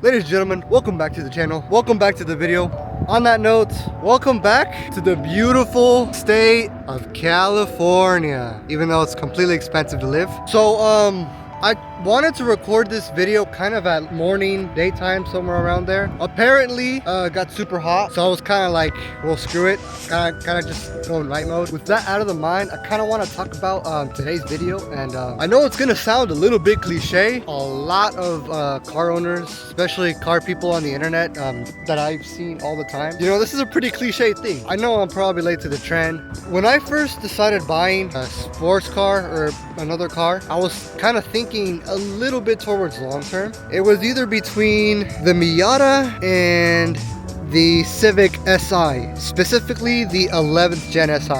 Ladies and gentlemen, welcome back to the channel. Welcome back to the video. On that note, welcome back to the beautiful state of California, even though it's completely expensive to live. So, I wanted to record this video kind of at morning, daytime, somewhere around there. Apparently, it got super hot, so I was kind of like, well, screw it. Kind of just go in night mode. With that out of the mind, I kind of want to talk about today's video. And I know it's going to sound a little bit cliche. A lot of car owners, especially car people on the internet that I've seen all the time, you know, this is a pretty cliche thing. I know I'm probably late to the trend. When I first decided buying a sports car or another car, I was kind of thinking a little bit towards long term. It was either between the Miata and the Civic Si, specifically the 11th Gen Si.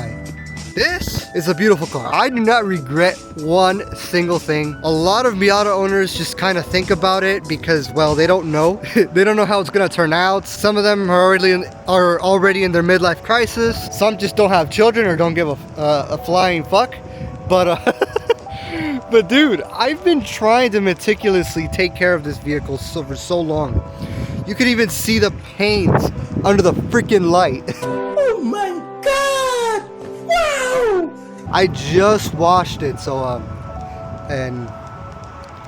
This is a beautiful car. I do not regret one single thing. A lot of Miata owners just kind of think about it because, well, they don't know. They don't know how it's gonna turn out. Some of them are already in their midlife crisis. Some just don't have children or don't give a flying fuck. But but dude, I've been trying to meticulously take care of this vehicle for so long. You could even see the paint under the freaking light. Oh my god! Wow! I just washed it, so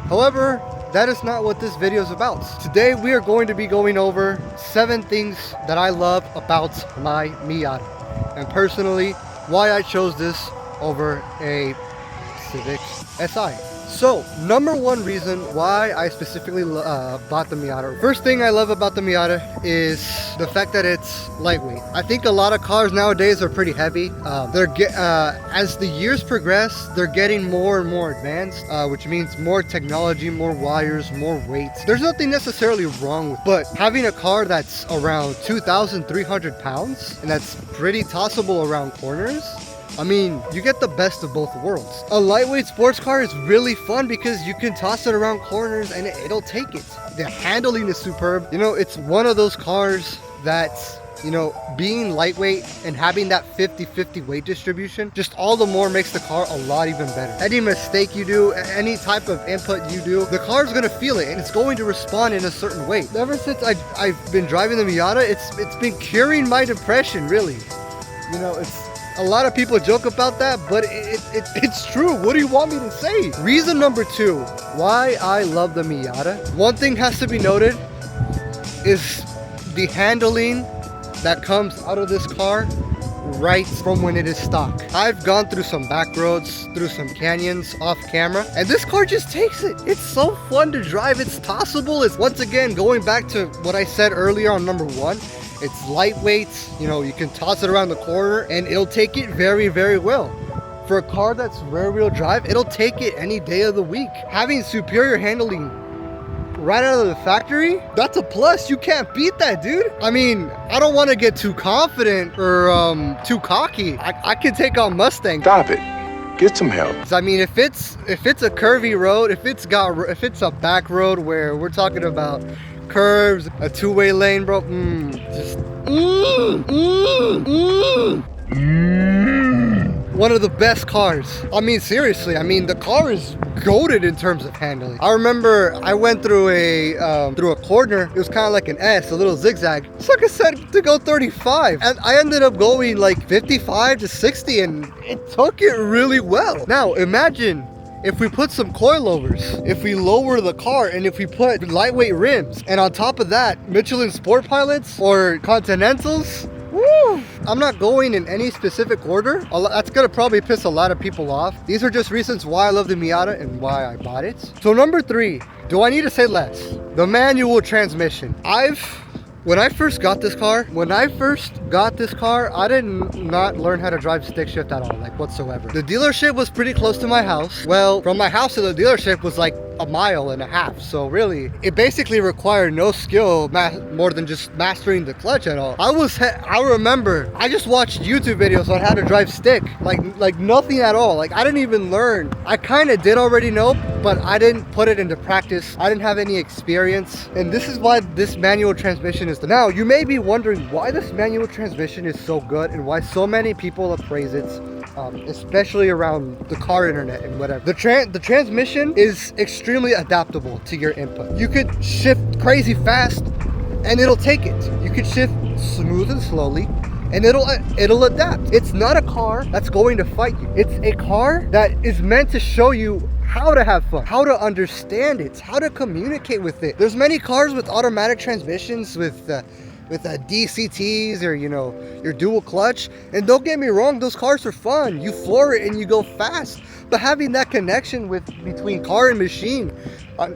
however, that is not what this video is about. Today we are going to be going over 7 things that I love about my Miata, and personally why I chose this over a Civic Si. So, number one reason why I specifically bought the Miata. First thing I love about the Miata is the fact that it's lightweight. I think a lot of cars nowadays are pretty heavy. As the years progress, they're getting more and more advanced, which means more technology, more wires, more weight. There's nothing necessarily wrong with it, but having a car that's around 2,300 pounds and that's pretty tossable around corners, I mean, you get the best of both worlds. A lightweight sports car is really fun because you can toss it around corners and it'll take it. The handling is superb. You know, it's one of those cars that's, you know, being lightweight and having that 50-50 weight distribution, just all the more makes the car a lot even better. Any mistake you do, any type of input you do, the car's gonna feel it and it's going to respond in a certain way. Ever since I've been driving the Miata, it's been curing my depression, really. You know, a lot of people joke about that, but it's true. What do you want me to say? Reason number 2 why I love the Miata. One thing has to be noted is the handling that comes out of this car right from when it is stock. I've gone through some back roads, through some canyons off camera, and this car just takes it. It's so fun to drive. It's tossable. It's, once again, going back to what I said earlier on number 1. It's lightweight, you know, you can toss it around the corner and it'll take it very, very well. For a car that's rear wheel drive, it'll take it any day of the week. Having superior handling right out of the factory, that's a plus. You can't beat that, dude. I mean, I don't want to get too confident or too cocky. I can take on Mustang. Stop it. Get some help. I mean, if it's a curvy road, if it's a back road where we're talking about curves, a 2-way lane, bro, one of the best cars. I mean, seriously, I mean, the car is goated in terms of handling. I remember I went through a corner. It was kind of like an S, a little zigzag. Sucker said to go 35, and I ended up going like 55 to 60, and it took it really well. Now imagine if we put some coilovers, if we lower the car, and if we put lightweight rims, and on top of that, Michelin Sport Pilots or Continentals. Woo! I'm not going in any specific order. That's gonna probably piss a lot of people off. These are just reasons why I love the Miata and why I bought it. So number 3, do I need to say less? The manual transmission. When I first got this car, I did not learn how to drive stick shift at all, like whatsoever. The dealership was pretty close to my house. Well, from my house to the dealership was like a mile and a half. So really, it basically required no skill more than just mastering the clutch at all. I remember, I just watched YouTube videos on how to drive stick, like nothing at all. Like I didn't even learn. I kind of did already know, but I didn't put it into practice. I didn't have any experience. And this is why this manual transmission is now, you may be wondering why this manual transmission is so good and why so many people appraise it especially around the car internet and whatever. The transmission is extremely adaptable to your input. You could shift crazy fast and it'll take it. You could shift smooth and slowly and it'll adapt. It's not a car that's going to fight you. It's a car that is meant to show you how to have fun, how to understand it, how to communicate with it. There's many cars with automatic transmissions with DCTs or, you know, your dual clutch. And don't get me wrong, those cars are fun. You floor it and you go fast. But having that connection between car and machine,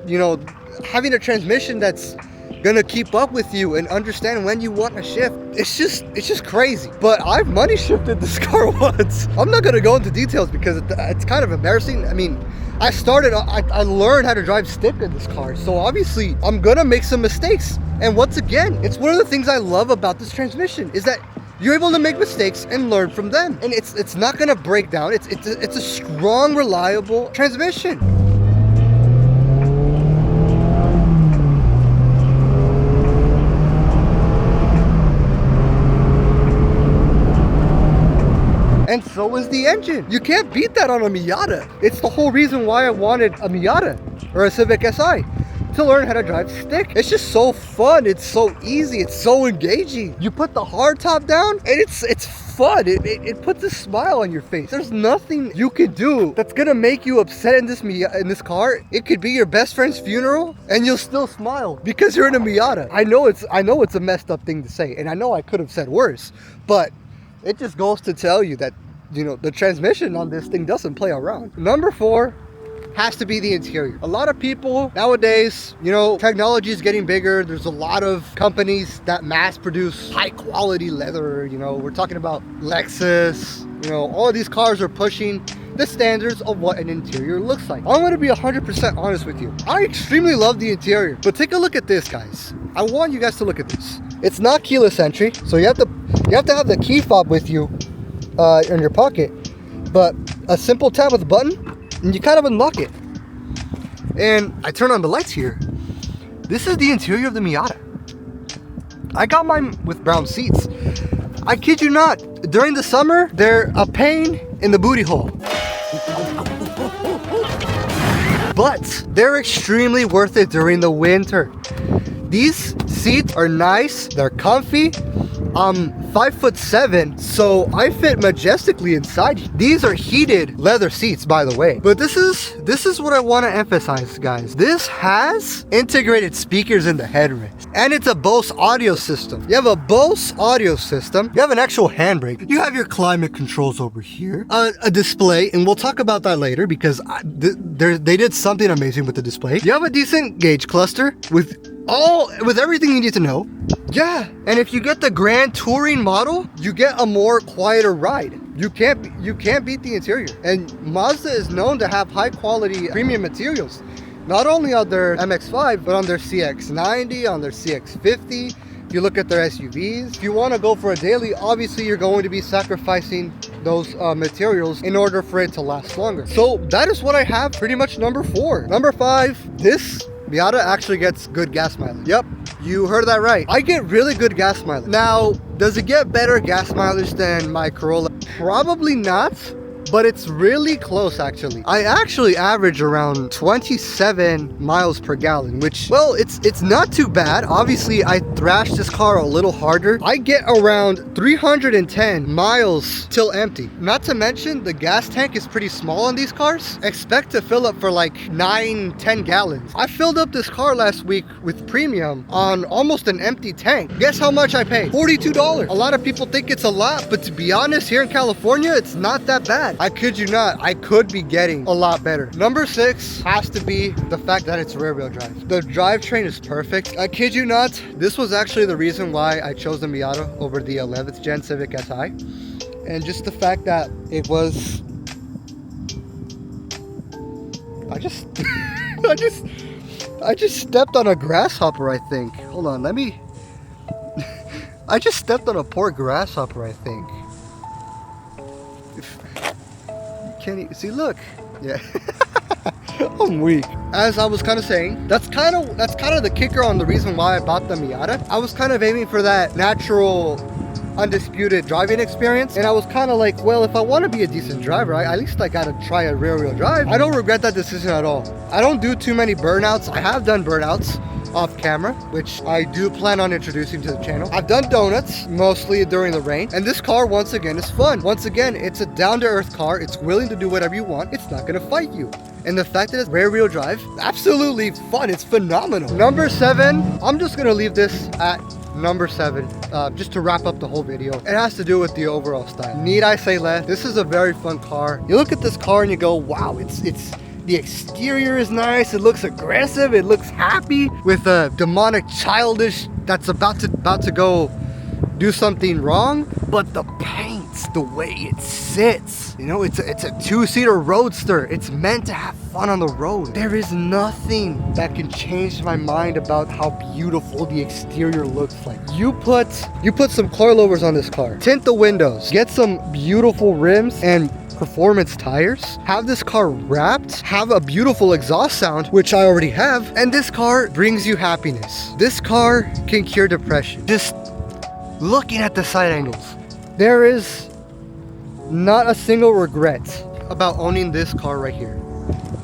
you know, having a transmission that's gonna keep up with you and understand when you want to shift, it's just crazy. But I've money shifted this car once. I'm not gonna go into details because it's kind of embarrassing. I mean, I learned how to drive stick in this car, so obviously I'm gonna make some mistakes. And once again, it's one of the things I love about this transmission is that you're able to make mistakes and learn from them, and it's not gonna break down. It's a strong, reliable transmission. And so is the engine. You can't beat that on a Miata. It's the whole reason why I wanted a Miata or a Civic Si, to learn how to drive stick. It's just so fun. It's so easy. It's so engaging. You put the hard top down and it's fun. It puts a smile on your face. There's nothing you can do that's gonna make you upset in this car. It could be your best friend's funeral and you'll still smile because you're in a Miata. I know it's a messed up thing to say, and I know I could have said worse, but it just goes to tell you that, you know, the transmission on this thing doesn't play around. Number 4 has to be the interior. A lot of people nowadays, you know, technology is getting bigger. There's a lot of companies that mass produce high quality leather. You know, we're talking about Lexus. You know, all of these cars are pushing the standards of what an interior looks like. I'm gonna be 100% honest with you. I extremely love the interior, but take a look at this, guys. I want you guys to look at this. It's not keyless entry, so you have to have the key fob with you in your pocket, but a simple tap with a button and you kind of unlock it. And I turn on the lights here. This is the interior of the Miata. I got mine with brown seats. I kid you not, during the summer, they're a pain in the booty hole. But they're extremely worth it during the winter. These seats are nice, they're comfy. I'm 5'7", so I fit majestically inside. These are heated leather seats, by the way. But this is what I want to emphasize, guys. This has integrated speakers in the headrest, and it's a Bose audio system. You have a Bose audio system. You have an actual handbrake. You have your climate controls over here. A display, and we'll talk about that later because they did something amazing with the display. You have a decent gauge cluster with everything you need to know. Yeah, and if you get the Grand Touring model, you get a more quieter ride. You can't beat the interior. And Mazda is known to have high quality premium materials, not only on their MX-5, but on their CX-90, on their CX-50. If you look at their SUVs, if you want to go for a daily, obviously you're going to be sacrificing those materials in order for it to last longer. So that is what I have, pretty much number 4. Number 5, this Miata actually gets good gas mileage. Yep, you heard that right. I get really good gas mileage. Now, does it get better gas mileage than my Corolla? Probably not, but it's really close actually. I actually average around 27 miles per gallon, which, well, it's not too bad. Obviously, I thrashed this car a little harder. I get around 310 miles till empty. Not to mention, the gas tank is pretty small on these cars. Expect to fill up for like 9-10 gallons. I filled up this car last week with premium on almost an empty tank. Guess how much I paid? $42. A lot of people think it's a lot, but to be honest, here in California, it's not that bad. I kid you not, I could be getting a lot better. Number 6 has to be the fact that it's rear wheel drive. The drivetrain is perfect. I kid you not, this was actually the reason why I chose the Miata over the 11th Gen Civic Si. And just the fact that it was, I just stepped on a grasshopper, I think. Hold on, let me, I just stepped on a poor grasshopper, I think. Can you see? Look, yeah. I'm weak. As I was kind of saying, that's kind of the kicker on the reason why I bought the Miata. I was kind of aiming for that natural undisputed driving experience. And I was kind of like, well, if I want to be a decent driver, at least I got to try a rear wheel drive. I don't regret that decision at all. I don't do too many burnouts. I have done burnouts off camera, which I do plan on introducing to the channel. I've done donuts, mostly during the rain. And this car, once again, is fun. Once again, it's a down-to-earth car. It's willing to do whatever you want. It's not gonna fight you. And the fact that it's rear wheel drive, absolutely fun. It's phenomenal. Number 7, I'm just gonna leave this at number 7, just to wrap up the whole video. It has to do with the overall style. Need I say less? This is a very fun car. You look at this car and you go, wow, the exterior is nice. It looks aggressive. It looks happy with a demonic childish that's about to go do something wrong. But the paints, the way it sits, you know, it's a two-seater roadster. It's meant to have fun on the road. There is nothing that can change my mind about how beautiful the exterior looks like. You put some coilovers on this car, tint the windows, get some beautiful rims and performance tires, have this car wrapped, have a beautiful exhaust sound, which I already have, and this car brings you happiness. This car can cure depression. Just looking at the side angles, there is not a single regret about owning this car right here.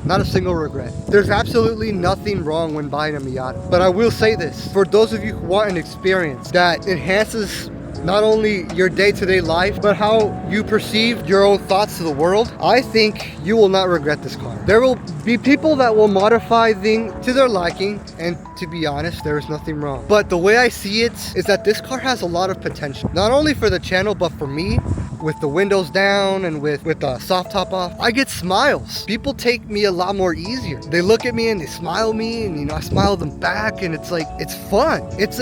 Not a single regret. There's absolutely nothing wrong when buying a Miata. But I will say this, for those of you who want an experience that enhances not only your day-to-day life, but how you perceive your own thoughts to the world, I think you will not regret this car. There will be people that will modify things to their liking, and to be honest, there is nothing wrong. But the way I see it is that this car has a lot of potential, not only for the channel, but for me. With the windows down and with the soft top off, I get smiles. People take me a lot more easier. They look at me and they smile me, and you know, I smile them back, and it's like, it's fun. It's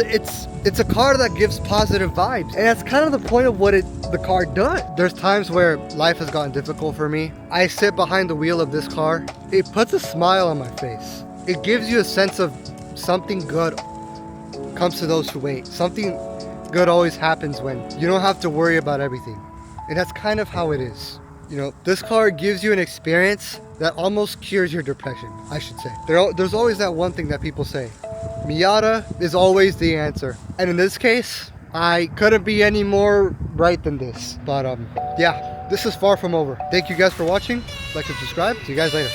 a car that gives positive vibes, and that's kind of the point of what the car does. There's times where life has gotten difficult for me. I sit behind the wheel of this car. It puts a smile on my face. It gives you a sense of something good comes to those who wait. Something good always happens when you don't have to worry about everything. And that's kind of how it is. You know, this car gives you an experience that almost cures your depression, I should say. There's always that one thing that people say, Miata is always the answer. And in this case, I couldn't be any more right than this. But yeah, this is far from over. Thank you guys for watching. Like and subscribe. See you guys later.